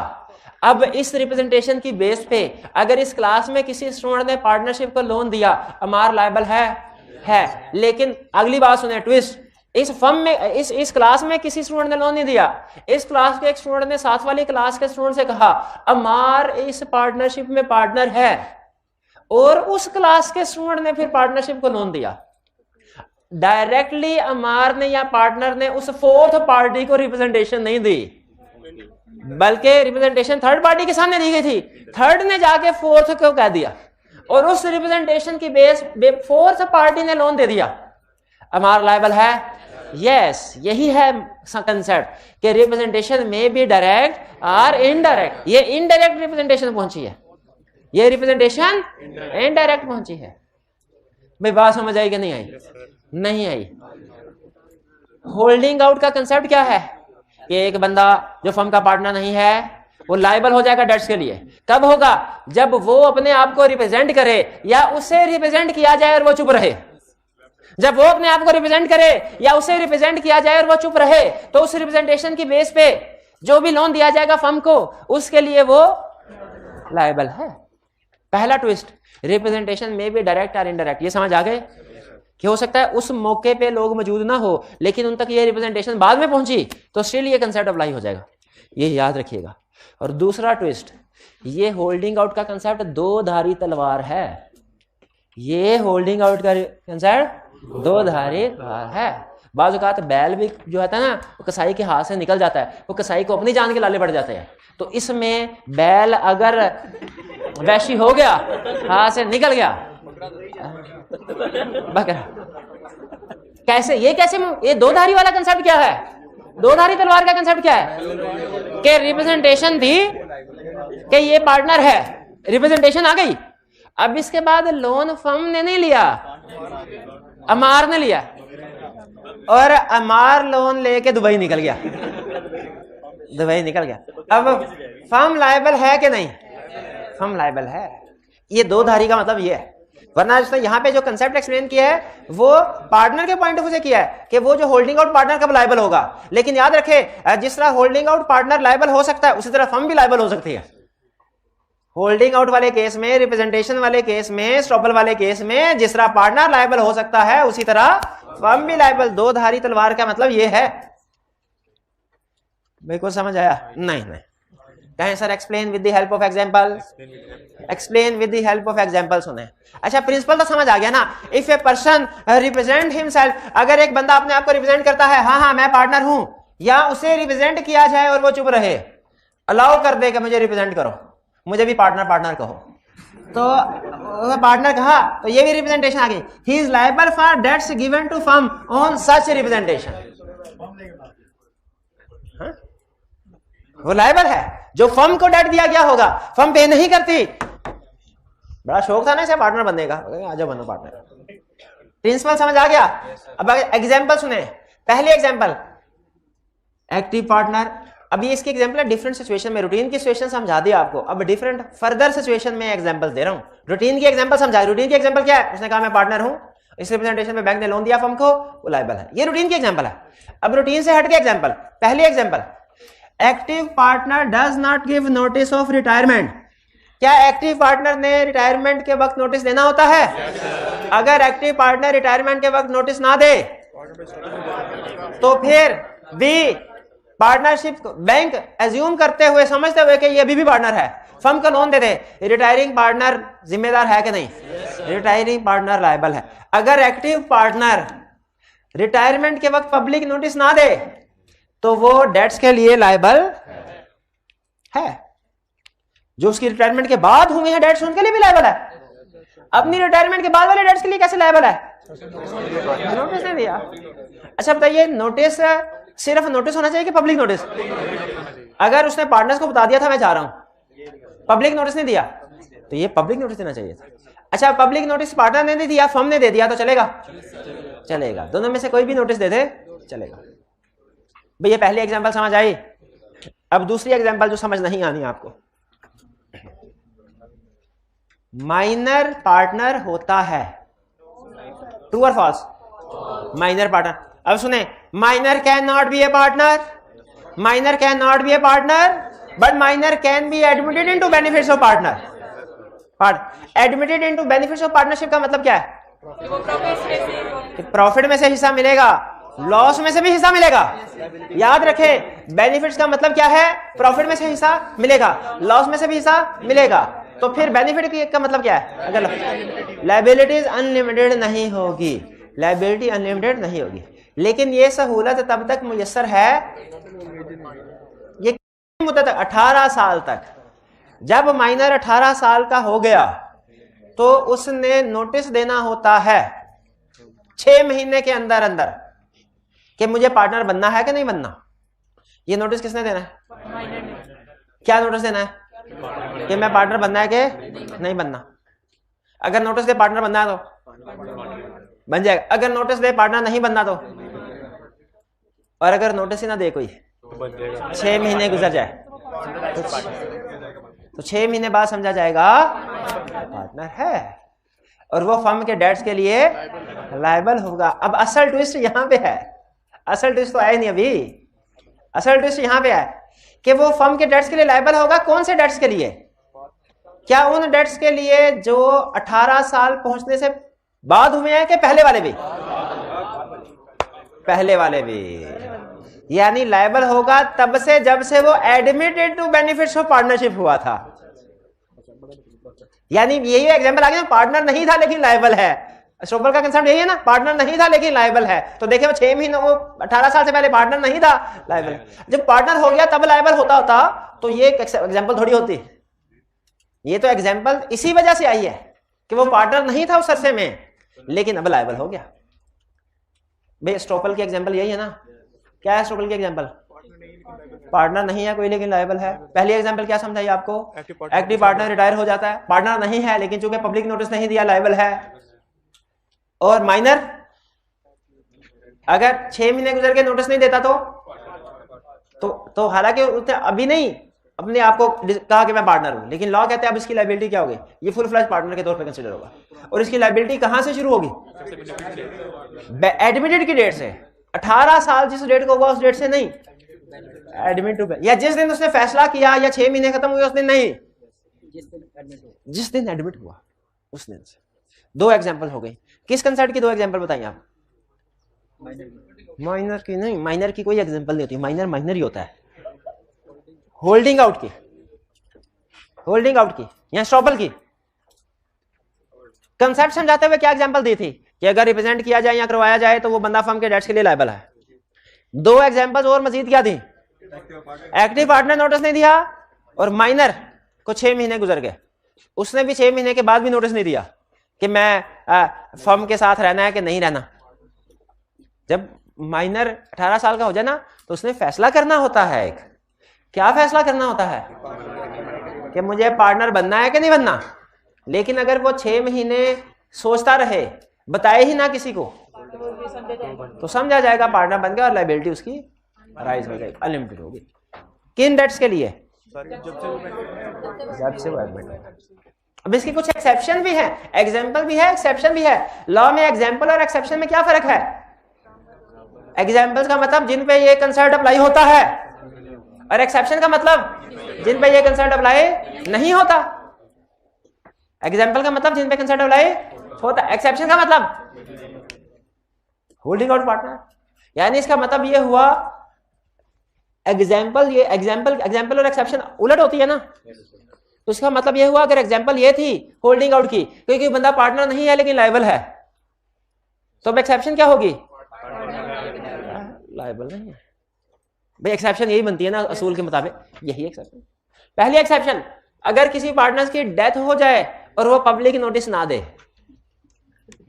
अब इस रिप्रेजेंटेशन की बेस पे अगर इस क्लास में किसी स्टूडेंट ने पार्टनरशिप को लोन दिया, अमार लायबल है। लेकिन अगली बात सुने, ट्विस्ट, इस फर्म में इस क्लास में किसी स्टूडेंट ने लोन नहीं दिया, इस क्लास के एक स्टूडेंट ने साथ वाली क्लास के स्टूडेंट से कहा अमार इस पार्टनरशिप में पार्टनर है, और उस क्लास के स्टूडेंट ने फिर पार्टनरशिप को लोन दिया। डायरेक्टली अमार ने या पार्टनर ने उस फोर्थ पार्टी को रिप्रेजेंटेशन नहीं दी, बल्कि रिप्रेजेंटेशन थर्ड पार्टी के सामने दी गई थी। थर्ड ने जाके फोर्थ को कह दिया और उस रिप्रेजेंटेशन की बेस फोर्थ पार्टी ने लोन दे दिया। अमार लायबल है? यस, यही है कंसेप्ट कि रिप्रेजेंटेशन में भी डायरेक्ट और इनडायरेक्ट। ये इनडायरेक्ट रिप्रेजेंटेशन पहुंची है, ये रिप्रेजेंटेशन इनडायरेक्ट पहुंची है। भाई बात समझ आई कि नहीं आई? नहीं आई। होल्डिंग आउट का कंसेप्ट क्या है कि एक बंदा जो फर्म का पार्टनर नहीं है वो लायबल हो जाएगा डेट्स के लिए। कब होगा? जब वो अपने आप को रिप्रेजेंट करे या उसे रिप्रेजेंट किया जाए और वो चुप रहे। जब वो अपने आप को रिप्रेजेंट करे या उसे रिप्रेजेंट किया जाए और वो चुप रहे, तो उस रिप्रेजेंटेशन की बेस पे जो भी लोन दिया जाएगा फर्म को, उसके लिए वो लायबल है। पहला ट्विस्ट, रिप्रेजेंटेशन में भी डायरेक्ट और इनडायरेक्ट। ये समझ आ गए कि हो सकता है उस मौके पे लोग मौजूद ना हो लेकिन उन तक ये रिप्रेजेंटेशन बाद में पहुंची तो स्टिल ये कंसेप्ट अप्लाई हो जाएगा, ये याद रखिएगा। और दूसरा ट्विस्ट, ये होल्डिंग आउट का कंसेप्ट दो धारी तलवार है। ये होल्डिंग आउट का कंसेप्ट दो धारी तलवार है। बाज़ औक़ात बैल भी जो होता है ना वो कसाई के हाथ से निकल जाता है, वो कसाई को अपनी जान के लाले पड़ जाते हैं। तो इसमें बैल अगर वैशी हो गया, हाथ से निकल गया, बकरा कैसे, ये दो धारी वाला कंसेप्ट क्या है? दो धारी तलवार का कंसेप्ट क्या है? कि रिप्रेजेंटेशन थी कि ये पार्टनर है, रिप्रेजेंटेशन आ गई। अब इसके बाद लोन फर्म ने नहीं लिया, अमार ने लिया, और अमार लोन लेके दुबई निकल गया, दुबई निकल गया। अब फर्म लायबल है कि नहीं? फर्म लायबल है। ये दो धारी का मतलब ये है। वरना यहाँ पे जो कंसेप्ट एक्सप्लेन किया है वो पार्टनर के पॉइंट ऑफ व्यू से किया है कि वो जो होल्डिंग आउट पार्टनर कब लायबल होगा। लेकिन याद रखे, जिस तरह होल्डिंग आउट पार्टनर लायबल हो सकता है उसी तरह फर्म भी लायबल हो सकती है। होल्डिंग आउट वाले केस में, रिप्रेजेंटेशन वाले केस में, स्टॉपल वाले केस में जिस तरह पार्टनर लायबल हो सकता है उसी तरह फर्म भी लायबल। दो धारी तलवार का मतलब ये है। मेरे को समझ आया? नहीं। कहें sir explain with the help of example. Explain with the help of example सुने। अच्छा, प्रिंसिपल तो समझ आ गया ना। If a person represent himself, अगर एक बंदा अपने आप को रिप्रेजेंट करता है, हाँ मैं पार्टनर हूं, या उसे रिप्रेजेंट किया जाए और वो चुप रहे, अलाउ कर दे कि मुझे रिप्रेजेंट करो, मुझे भी पार्टनर कहो, तो पार्टनर कहा तो ये भी रिप्रेजेंटेशन आ गई। He is liable for debts given to firm on such representation. वो लायबल है। जो फर्म को डेट दिया गया होगा, फर्म पे नहीं करती। बड़ा शौक था ना इसे पार्टनर बनने का, आजा बनो पार्टनर। प्रिंसिपल समझ आ गया? अब एग्जांपल सुने। पहले एग्जांपल एक्टिव पार्टनर। अभी इसकी एग्जांपल है डिफरेंट सिचुएशन में। रूटीन की सिचुएशन समझा दिया आपको, अब डिफरेंट फर्दर सिचुएशन में एग्जांपल्स दे रहा हूं। रूटीन की एग्जांपल समझा। रूटीन की एग्जांपल क्या है? उसने कहा मैं पार्टनर हूं, इस रिप्रेजेंटेशन में बैंक ने लोन दिया फर्म को, वो लायबल है। ये रूटीन की एग्जांपल है। अब रूटीन से हट के एग्जांपल। पहली example, active partner does not give notice of retirement. क्या एक्टिव पार्टनर ने रिटायरमेंट के वक्त नोटिस देना होता है? अगर एक्टिव पार्टनर रिटायरमेंट के वक्त नोटिस ना दे तो फिर बी पार्टनरशिप बैंक एज्यूम करते हुए, समझते हुए कि ये अभी भी पार्टनर है, फर्म का लोन दे दे, रिटायरिंग पार्टनर जिम्मेदार है कि नहीं? रिटायरिंग पार्टनर लायबल है। अगर एक्टिव पार्टनर रिटायरमेंट के वक्त पब्लिक नोटिस ना दे तो वो डेट्स के लिए लायबल है। जो उसकी रिटायरमेंट के बाद हुए हैं डेट्स, उनके लिए भी लायबल है। अपनी रिटायरमेंट के बाद वाले डेट्स के लिए कैसे लायबल है? नोटिस नहीं दिया। अच्छा बताइए, नोटिस सिर्फ नोटिस होना चाहिए कि पब्लिक नोटिस? अगर उसने पार्टनर्स को बता दिया था मैं जा रहा हूं, पब्लिक नोटिस नहीं दिया, तो ये पब्लिक नोटिस देना चाहिए था। अच्छा, पब्लिक नोटिस पार्टनर ने नहीं दिया, फर्म ने दे दिया, तो चलेगा? चलेगा। दोनों में से कोई भी नोटिस दे दे चलेगा। भैया पहली एग्जांपल समझ आई? अब दूसरी एग्जांपल जो समझ नहीं आनी आपको। माइनर पार्टनर होता है, ट्रू और फॉल्स? Minor partner. अब सुने, minor can not be A partner, minor can not be A partner, but minor can be admitted into benefits of partner. Admitted into benefits of partnership का मतलब क्या है? Profit में से हिस्सा मिलेगा, लॉस में से भी हिस्सा मिलेगा। याद रखें, बेनिफिट्स का मतलब क्या है? प्रॉफिट में से हिस्सा मिलेगा, लॉस में से भी हिस्सा मिलेगा। तो फिर बेनिफिट का मतलब क्या है? अगर लायबिलिटीज अनलिमिटेड नहीं होगी, लायबिलिटी अनलिमिटेड नहीं होगी, लेकिन ये सहूलत तब तक मुयस्सर है, ये मुद्दत 18 साल तक। जब माइनर 18 साल का हो गया तो उसने नोटिस देना होता है 6 महीने के अंदर अंदर कि मुझे पार्टनर बनना है कि नहीं बनना। ये नोटिस किसने देना है? क्या नोटिस देना है? कि मैं पार्टनर बनना है कि नहीं बनना। अगर नोटिस दे पार्टनर बनना है तो बन जाएगा, अगर नोटिस दे पार्टनर नहीं बनना तो, और अगर नोटिस ही ना दे कोई, 6 महीने गुजर जाए तो 6 महीने बाद समझा जाएगा पार्टनर है, और वो फर्म के डेट्स के लिए लायबल होगा। अब असल ट्विस्ट यहां पे है, असल ट्विस्ट तो आया नहीं अभी, असल ट्विस्ट यहां पे है कि वो फर्म के डेट्स के लिए लायबल होगा। कौन से डेट्स के लिए? क्या उन डेट्स के लिए जो 18 साल पहुंचने से बाद हुए हैं कि पहले वाले भी? पहले वाले भी। यानी लायबल होगा तब से जब से वो admitted to benefits of partnership हुआ था। यानी यही एग्जांपल आ गया, पार्टनर नहीं था लेकिन लायबल है। स्टोपल का कंसेप्ट यही है ना, पार्टनर नहीं था लेकिन लायबल है। तो देखिए वो 6 महीने, वो 18 साल से पहले पार्टनर नहीं था, लायबल। जब पार्टनर हो गया तब लायबल होता तो ये एग्जांपल थोड़ी होती। ये तो एग्जांपल इसी वजह से आई है कि वो पार्टनर नहीं था उस अरसे में, लेकिन अब लायबल हो गया। भाई स्टोपल की एग्जांपल यही है ना। क्या है स्टोपल की एग्जांपल? पार्टनर नहीं है कोई लेकिन लायबल है। पहली एग्जांपल क्या समझाई आपको? एक्टिव पार्टनर रिटायर हो जाता है, पार्टनर नहीं है लेकिन चूंकि पब्लिक नोटिस नहीं दिया लायबल है। और माइनर अगर 6 महीने गुजर के नोटिस नहीं देता तो हालांकि उसने अभी नहीं अपने आप को कहा कि मैं पार्टनर हूं, लेकिन लॉ कहते हैं अब इसकी लायबिलिटी क्या होगी? ये फुल फ्लैश पार्टनर के तौर पे कंसीडर होगा। और इसकी लायबिलिटी कहां से शुरू होगी? एडमिटेड की डेट से। 18 साल जिस डेट को हुआ उस डेट से नहीं, एडमिट टू, या जिस दिन उसने फैसला किया या 6 महीने खत्म हुए उस दिन नहीं, जिस दिन एडमिट हुआ उस दिन से। 2 एग्जांपल हो गई। किस कंसेप्ट की 2 एग्जांपल बताइए आप? माइनर की नहीं, माइनर की कोई एग्जांपल नहीं होती, माइनर माइनर ही होता है। होल्डिंग आउट की, होल्डिंग आउट की या स्टॉपल की कंसेप्ट समझाते हुए क्या एग्जांपल दी थी कि अगर रिप्रेजेंट किया जाए या करवाया जाए तो वो बंदा फर्म के डेट्स के लिए लायबल है। 2 एग्जांपल्स और मजीद क्या थी? एक्टिव पार्टनर नोटिस नहीं दिया और माइनर को 6 महीने गुजर गए, उसने भी 6 महीने के बाद भी नोटिस नहीं दिया कि मैं फर्म के साथ रहना है कि नहीं रहना। जब माइनर 18 साल का हो जाए ना तो उसने फैसला करना होता है। एक क्या फैसला करना होता है? कि मुझे पार्टनर बनना है कि नहीं बनना। लेकिन अगर वो 6 महीने सोचता रहे, बताए ही ना किसी को, तो समझा जाएगा पार्टनर बन गया और लायबिलिटी उसकी राइज हो जाएगी, अनलिमिटेड होगी। किन डेट्स के लिए? जब से वो एडमिट होगा। अब इसकी कुछ एक्सेप्शन भी है, एग्जाम्पल भी है, एक्सेप्शन भी है। लॉ में एग्जाम्पल और एक्सेप्शन में क्या फर्क है? एग्जाम्पल्स का मतलब जिन पे ये कंसेप्ट अप्लाई होता है, और एक्सेप्शन का मतलब जिन पे ये कंसेप्ट अप्लाई नहीं होता। एग्जाम्पल का मतलब जिन पे कंसेप्ट अप्लाई होता, एक्सेप्शन का मतलब होल्डिंग आउट पार्टनर। यानी इसका मतलब ये हुआ एग्जाम्पल, ये एग्जाम्पल और एक्सेप्शन उलट होती है ना, तो इसका मतलब ये हुआ अगर एग्जाम्पल ये थी होल्डिंग आउट की, क्योंकि बंदा पार्टनर नहीं है लेकिन लायबल है, तो अब एक्सेप्शन क्या होगी? लायबल नहीं है भाई। एक्सेप्शन यही बनती है ना असूल के मुताबिक, यही एक्सेप्शन। पहली एक्सेप्शन, अगर किसी पार्टनर की डेथ हो जाए और वो पब्लिक नोटिस ना दे,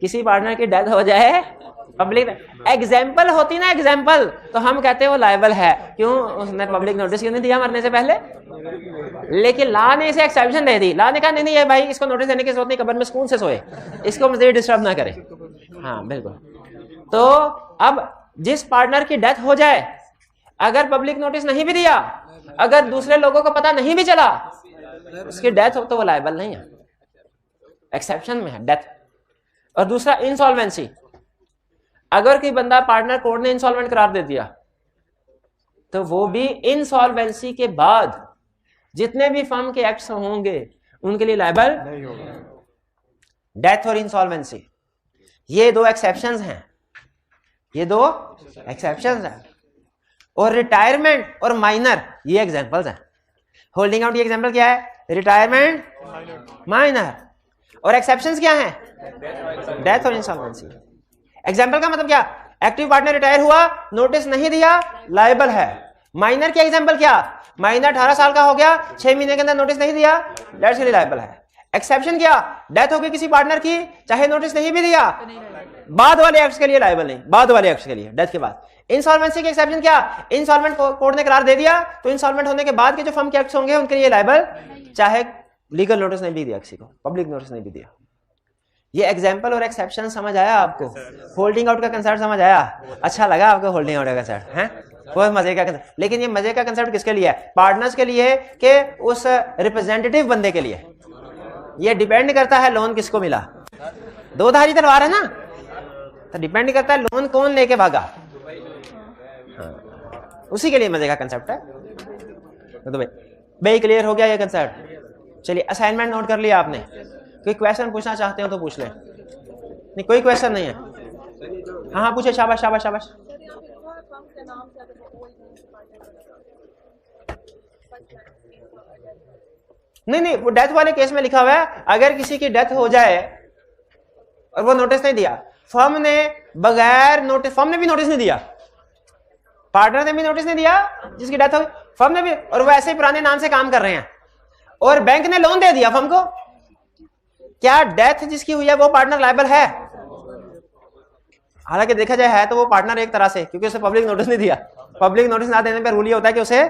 किसी पार्टनर की डेथ हो जाए पब्लिक, एग्जाम्पल होती ना एग्जाम्पल, तो हम कहते हैं वो लायबल है, क्यों? उसने पब्लिक नोटिस क्यों नहीं दिया मरने से पहले। लेकिन ला ने इसे एक्सेप्शन दे दी, ला ने कहा नहीं है भाई, इसको नोटिस देने की जरूरत नहीं, कब्र में सुकून से सोए, इसको मजीद डिस्टर्ब ना करे। हाँ बिल्कुल। तो अब जिस पार्टनर की डेथ हो जाए, अगर पब्लिक नोटिस नहीं भी दिया, अगर दूसरे लोगों को पता नहीं भी चला उसकी डेथ हो, तो वो लायबल नहीं है, एक्सेप्शन में है डेथ। और दूसरा इंसॉल्वेंसी, अगर कोई बंदा पार्टनर कोर्ट ने इंसॉल्वेंट करार दे दिया, तो वो भी इंसॉल्वेंसी के बाद जितने भी फर्म के एक्ट्स होंगे उनके लिए लायबल नहीं होगा। डेथ और इंसॉल्वेंसी ये दो एक्सेप्शंस हैं, ये दो एक्सेप्शंस हैं। और रिटायरमेंट और माइनर ये एग्जांपल्स हैं। होल्डिंग आउट ये एग्जांपल क्या है? Retirement, minor. और एक्सेप्शंस क्या हैं? डेथ और इंसॉल्वेंसी। एग्जांपल का मतलब क्या? एक्टिव पार्टनर रिटायर हुआ, नोटिस नहीं दिया, लायबल है। माइनर की एग्जांपल क्या? माइनर 18 साल का हो गया, 6 महीने के अंदर नोटिस नहीं दिया, डेथ के लिए लायबल है। एक्सेप्शन क्या? डेथ हो गई किसी पार्टनर की, चाहे नोटिस नहीं भी दिया, बाद वाले एक्ट्स के लिए लायबल नहीं, बाद वाले एक्ट्स के लिए, डेथ के बाद। इंसॉल्वेंसी के एक्सेप्शन क्या? इंसॉल्वेंट कोर्ट ने करार दे दिया, तो इंसॉल्वेंट होने के बाद के जो फर्म के एक्ट्स होंगे उनके लिए लायबल, चाहे लीगल नोटिस नहीं भी दिया किसी को, पब्लिक नोटिस नहीं भी दिया। ये एग्जाम्पल और एक्सेप्शन समझ आया आपको? होल्डिंग आउट का कंसेप्ट समझ आया? अच्छा लगा आपको होल्डिंग आउट का कंसेप्ट? हैं बहुत मजे का कंसेप्ट। लेकिन ये मजे का कंसेप्ट किसके लिए है? पार्टनर्स के लिए कि उस रिप्रेजेंटेटिव बंदे के लिए। ये डिपेंड करता है लोन किसको मिला। दो धारी तलवार है ना, तो डिपेंड करता है लोन कौन लेके भागा। हाँ, उसी के लिए मजे का कंसेप्ट है। तो भाई क्लियर हो गया ये कंसेप्ट? चलिए असाइनमेंट नोट कर लिया आपने? कोई क्वेश्चन पूछना चाहते हो तो पूछ लें। नहीं कोई क्वेश्चन नहीं है? हाँ हाँ पूछे, शाबाश शाबाश शाबाश। नहीं वो डेथ वाले केस में लिखा हुआ है, अगर किसी की डेथ हो जाए और वो नोटिस नहीं दिया, फर्म ने बगैर नोटिस, फर्म ने भी नोटिस नहीं दिया, पार्टनर ने भी नोटिस नहीं दिया जिसकी डेथ हो गई, फर्म ने भी, और वो ऐसे ही पुराने नाम से काम कर रहे हैं, और बैंक ने लोन दे दिया फर्म को, क्या डेथ जिसकी हुई है वो पार्टनर लायबल है? हालांकि देखा जाए है तो वो पार्टनर एक तरह से, क्योंकि उसे पब्लिक नोटिस नहीं दिया। पब्लिक नोटिस ना देने पर रूल ये होता है कि उसे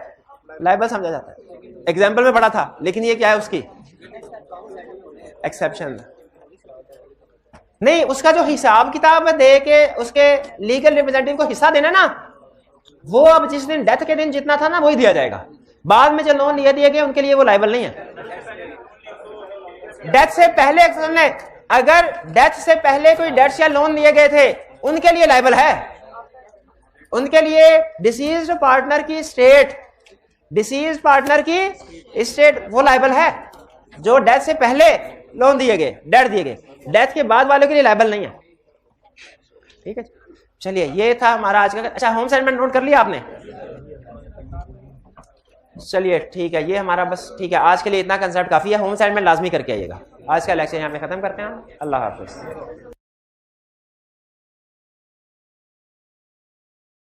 लायबल समझा जाता है। एग्जाम्पल में पढ़ा था, लेकिन ये क्या है उसकी एक्सेप्शन। नहीं, उसका जो हिसाब किताब दे के उसके लीगल रिप्रेजेंटेटिव को हिस्सा देना ना, वो अब जिस दिन डेथ के दिन जितना था ना वही दिया जाएगा। बाद में जो लोन दिए गए उनके लिए वो लायबल नहीं है। डेथ से पहले अगर डेथ से पहले कोई डेट्स या लोन लिए गए थे उनके लिए लायबल है। उनके लिए डिसीज्ड पार्टनर की स्टेट, डिसीज पार्टनर की स्टेट वो लायबल है, जो डेथ से पहले लोन दिए गए, डेथ दिए गए। डेथ के बाद वालों के लिए लायबल नहीं है। ठीक है, चलिए ये था हमारा आज का। अच्छा होम असाइनमेंट नोट कर लिया आपने? चलिए ठीक है, ये हमारा बस ठीक है, आज के लिए इतना कंसेप्ट काफी है। होम असाइनमेंट लाजमी करके आइएगा। आज का लेक्चर यहाँ पे खत्म करते हैं। अल्लाह हाफिज।